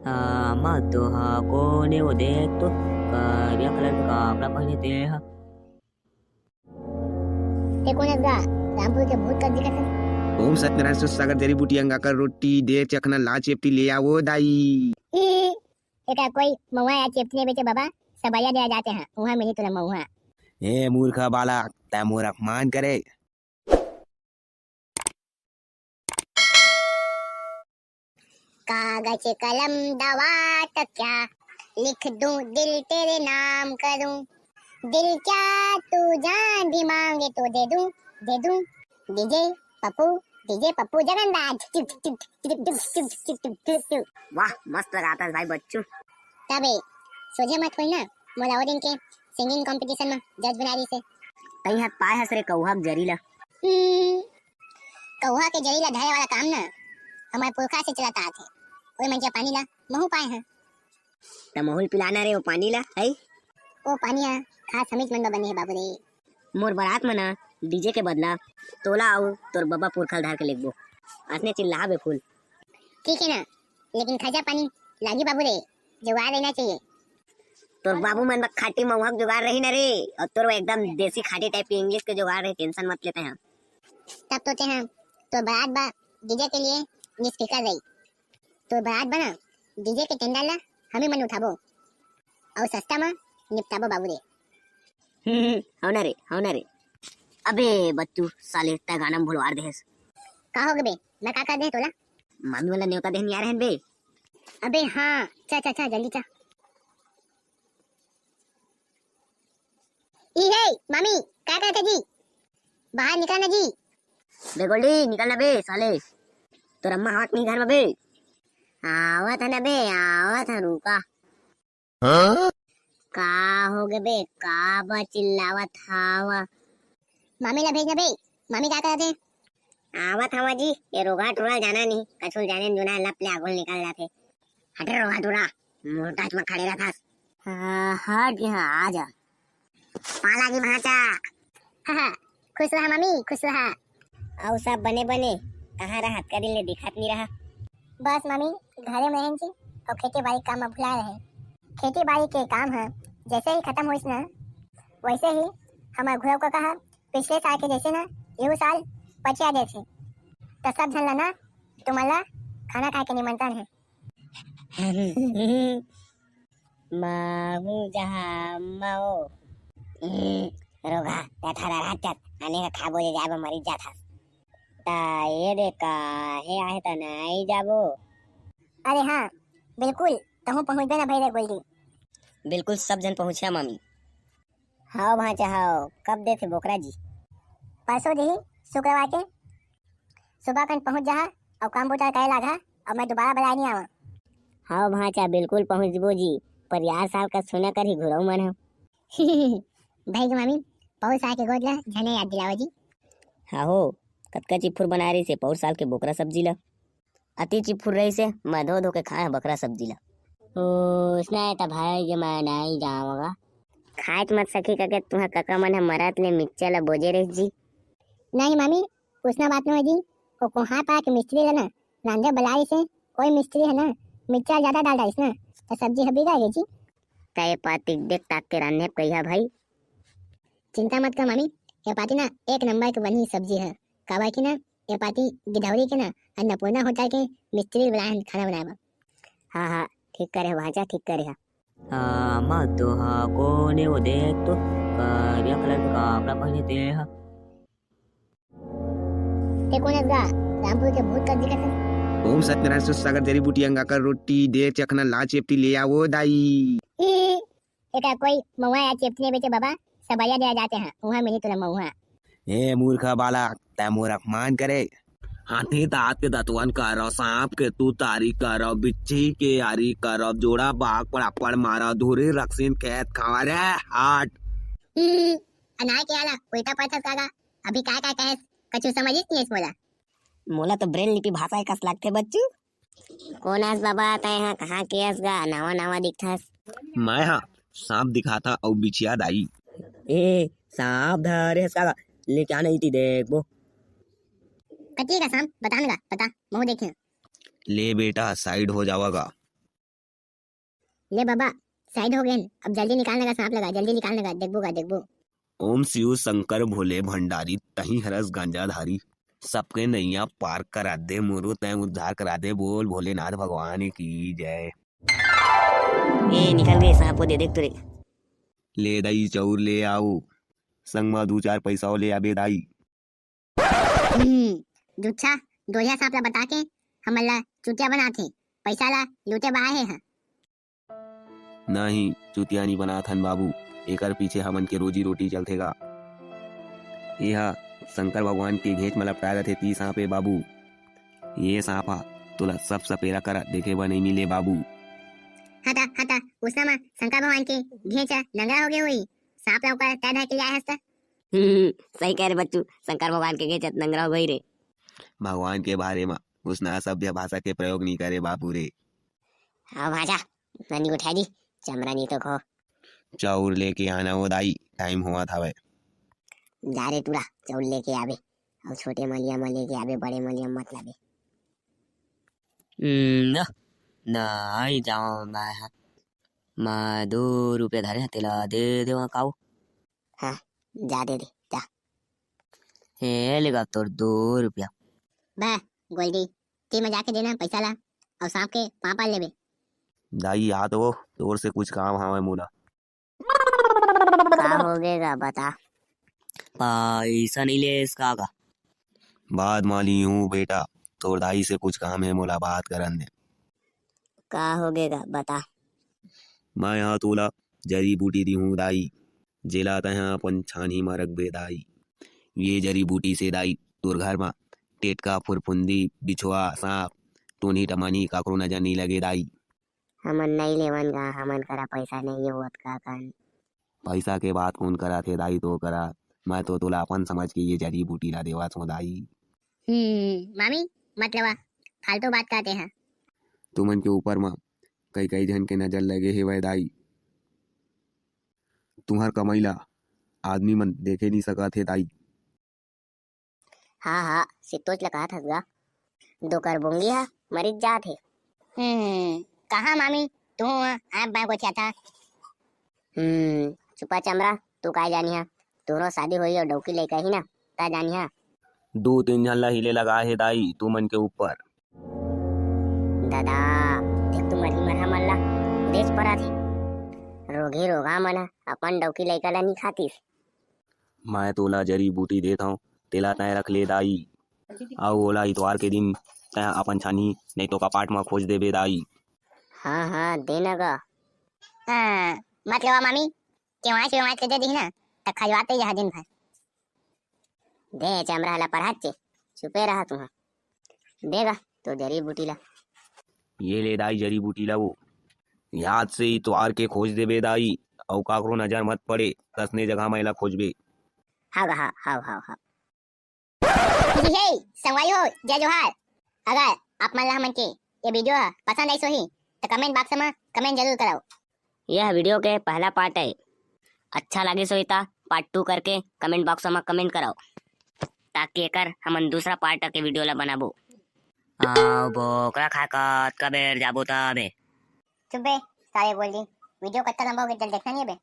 मत हा कोने वो देख तो करिया कलर का कपड़ा पहने ते हा। ते कोणच गा रामपुर के भूत का दिखत है। ओम सत्यनारायण सुसागर जड़ी बूटी अंगाकर रोटी दे चखना ला चेपटी ले आओ दाई। एका कोई महुआ या चेपने बेचे बाबा सबैया दे जाते हैं वहाँ मिली तुला महुआ। हे मूर्खा बालक तै मोर अपमान करे। कागज कलम दवा क्या लिख दूं दिल तेरे नाम करूं। दिल क्या तू जान भी मांगे तो दे दूं डीजे पप्पू जगन्नाथ। वाह मस्त गाता है भाई बच्चू। तबे सोझे मत होई ना मोला और दिन के सिंगिंग कंपटीशन में जज बना दी से। कहीं हाथ पाए हसरे कौहा जरीला। कौहा के जरीला धारे वाला काम ना हमारे पुरखा से चलाता थे। कोई मंचा पानी ला महू पाए हैं त मोहुल पिलाना रे वो पानी ला है। वो पानी खास समित मन बने है बाबू रे। मोर बारात में ना डीजे के बदला तोला आऊ तोर बब्बा पुरखल धार के लिखबो असने चिल्ला बे फूल। ठीक है ना लेकिन खजा पानी लागी बाबू रे जुगाड़ रहना चाहिए। तोर बाबू मन खाटी महुआ जुगाड़ रही ना रे और तोर एकदम देसी खाटी टाइप की इंग्लिश के जुगाड़ रहे टेंशन मत लेते हैं। तब तो ते हैं तो बारात बा डीजे के लिए निष्फिकर रही। तो बारात बना डीजे के टेंडर ला हमें मन उठाबो और सस्ता में निपटाबो बाबू रे। हो ना रे अबे बच्चू साले ता गाना में भुलवार देस। का हो बे मैं का कर दे तोला। मामी वाला न्योता देन यार हैं बे। अबे हाँ चा जल्दी चा। ई हे मामी क्या करते जी बाहर निकलना जी। बे गोल्डी निकलना बे साले तोर अम्मा हाथ नहीं घर में बे। आवत है ना बे आवत है रुका। का हो गए बे का बा चिल्लावत हावा। मामी ला भेजना बे मामी क्या करते आवत हवा जी ये रोगा टोरा जाना नहीं कछुल जाने जुना लप ले आगुल निकल जाते। हटे रोगा टोरा मोटा में खड़े रहता। हट यहाँ आ जा पाला की भाचा। हाँ खुश रहा मामी खुश रहा। और सब बने बने कहाँ रहा का दिल ने दिखात नहीं रहा। बस मामी घरे में हैं जी और खेती बाड़ी काम में भुला रहे। खेती बाड़ी के काम है जैसे ही खत्म हुई ना वैसे ही हमारे घुआ को कहा पिछले साल के जैसे ना ये साल पचिया दे थे तो सब झन ना तुम्हारा खाना खाए के निमंत्रण है। मामू जहाँ माओ रोगा थारा रात आने का खा बोले जाबो मरी जाता ता ये देखा है आए ता नहीं जाबो। अरे हाँ बिल्कुल तहु पहुँच गए ना भाई गोल्डी। बिल्कुल सब जन पहुँचा मामी। हाँ भाचा हाँ कब दे थे बोकरा जी। परसों दी शुक्रवार के सुबह कन पहुँच जा और काम बूटा कहे लागा और मैं दोबारा बुलाए नहीं आवा। हाँ भाचा बिल्कुल पहुँचबो जी पर यार साल का सुना कर ही घुराऊ मन है। भाई की मामी बहुत साल के गोद ला झने याद दिलाओ जी। हाँ हो कतका चिप्फुर बना रही से पौर साल के बोकरा सब्जी ला अति चिप्फुर रही से मैं धो धो के खाए बकरा सब्जी ला। उसने तो भाई जो मैं नहीं जाऊंगा खाए मत सखी करके तुम्हें कका मन है मरात ले मिर्चा ला बोझे रही जी। नहीं मामी उसना बात नहीं जी वो कोहा पा के मिस्त्री है ना नांदे बलाई से कोई मिस्त्री है ना मिर्चा ज्यादा डाल डाइस ना तो सब्जी हबी गई जी। तय पाती देख ताक के रान्ने कहिया भाई। चिंता मत कर मामी ये पाती ना एक नंबर की बनी सब्जी है काबा की ना ये पाती गिधौरी के ना अन्नपूर्णा होटल के मिस्त्री बुलाए खाना बनाए। हाँ हाँ ठीक करे भाजा ठीक करे। मत हा कोने वो देख तो करिया कलर का कपड़ा पहने ते हा। ते कोणच गा रामपुर के भूत का दिखत है। ओम सत्यनारायण सुसागर जड़ी बूटी अंगाकर रोटी दे चखना ला चेपटी ले आओ दाई। एका कोई महुआ या चेपने बेचे बाबा सबैया दे जाते हैं वहाँ मिली तुला महुआ। हे मूर्खा बालक तै मोर अपमान करे। हाथी दांत के दतवन करो सांप के तू तारी करो बिच्छी के यारी करो जोड़ा बाग पड़ापड़ मारा धूरी रक्सीन खेत खावा रे हाट। अनाय के आला उल्टा पथर कागा अभी काय काय कहे कछु समझिस नहीं बोला। मोला तो ब्रेन लिपि भाषा कस लगते बच्चू। कौन आस बाबा तय हाँ कहाँ के आस गा नावा नावा दिखथास। मैं हाँ सांप दिखाता और बिछिया दाई। ए सांप धरे सागा लेके आना इति देख वो कती का शाम बताने का पता मुँह देखे। ले बेटा साइड हो जावागा। ले बाबा साइड हो गए, अब जल्दी निकालने का सांप लगा, जल्दी निकालने का, देखबो। ओम शिव शंकर भोले भंडारी तही हरस गांजाधारी सबके नैया पार करा दे मुरु तय उद्धार करा दे बोल भोलेनाथ भगवान की जय। ए निकल गए सांप को दे देख तुरे। ले दाई चौर ले आओ संग में 2-4 पैसा ले आबे दाई। दुच्छा दोहिया सांप ला बता के हमन ला चुटिया बनाथे, पैसा ला लूटे बाहे हैं। नहीं चुतिया नहीं बना थन बाबू, एकर पीछे हमन के रोजी रोटी चलथेगा। यह शंकर भगवान के घेच में लपटाए रथे 30 सांपे बाबू। ये सांपा तुला सब सपेरा करा देखे बा नहीं मिले बाबू। हटा उसना में शंकर भगवान के घेचा लंगड़ा हो गए हुई, सांप ला ऊपर तय धर के आए हस्त। सही कह रहे बच्चू, शंकर भगवान के घेचत नंगरा हो गई रे। भगवान के बारे में उसना सभ्य भाषा के प्रयोग नहीं करे बाबू रे। हाँ भाजा ननी उठा दी, चमड़ा नहीं तो खो। चाउर लेके आना हो दाई, टाइम हुआ था। जा रे टूड़ा चाउर लेके आवे, और छोटे मलिया में लेके आवे, बड़े मलिया मत लावे। न नहीं जाओ मैं 2 रुपये धरे हैं तेला दे देवा काऊ। हाँ जा दे जा। हे लेगा तोर 2 रुपया। बे गोल्डी ती में जाके देना पैसा ला, और सांप के पापा लेवे। दाई आ तो तोर से कुछ काम हवे मोला। का हो गएगा बता। पैसा नहीं ले इसका का। बाद माली हूँ बेटा, तोर दाई से कुछ काम है मोला, बात करन दे। का हो गएगा बता। मैं यहाँ तोला जड़ी बूटी दी हूँ दाई, जेला तहाँ अपन छानी में रख बे दाई। ये जड़ी बूटी से दाई तोर घर में टेटका फुरफुंदी बिछुआ सांप टोनी टमानी काकरो नजर नहीं लगे दाई। हमन नहीं लेवन गा, हमन करा पैसा नहीं होत का कन। पैसा के बात कौन करा थे दाई, तो करा मैं तो तोला अपन समझ के ये जड़ी बूटी ला देवा छो दाई। मामी मतलब फालतू बात करते हैं। तुमन के ऊपर में कई जन के नजर लगे हे वै दाई। तुम्हार कमैला आदमी मन देखे नहीं सका थे दाई। हाँ सितोच लगा था गा, दो कर बोंगी है मरीज जा थे। कहाँ मामी तू आप मैं को था। छुपा चमरा तू का जानी है, दोनों शादी हुई और डौकी लेकर ही ना ता जानी है। 2-3 जन ला हिले लगा है दाई तुमन के ऊपर। दादा देख तू मरी मरा मल्ला देश परा थी, रोगी रोगा मना अपन डौकी लेकर ला नहीं खातीस। मैं तोला जड़ी बूटी देता हूँ, तेला तय रख ले दाई। आओ ओला इतवार के दिन तय अपन छानी नहीं तो कपाट में खोज दे बे दाई। हाँ देना गा। मतलब मामी केवाच के दे दी ना त खजवाते यह दिन भर। दे चमरा ला पढ़ाचे छुपे रहा तुम देगा तो जड़ी बूटी ला। ये ले दाई जड़ी बूटी ला, वो याद से इतवार के खोज दे बे दाई, और काकरो नजर मत पड़े कसने जगह मैला खोजबे। हाँ संगवाई हो जय जोहार। अगर आप मन ला हमन के ये वीडियो पसंद आई सोही तो कमेंट बॉक्स में कमेंट जरूर कराओ। यह वीडियो के पहला पार्ट है, अच्छा लगे सोईता पार्ट 2 करके कमेंट बॉक्स में कमेंट कराओ, ताकि एकर हमन दूसरा पार्ट के वीडियो ला बनाबो। बोकरा खाकर कबेर जाबो तबे। चुप बे सारे बोल दी, वीडियो कत्ता लंबा हो गया जल्द देखना नहीं है बे।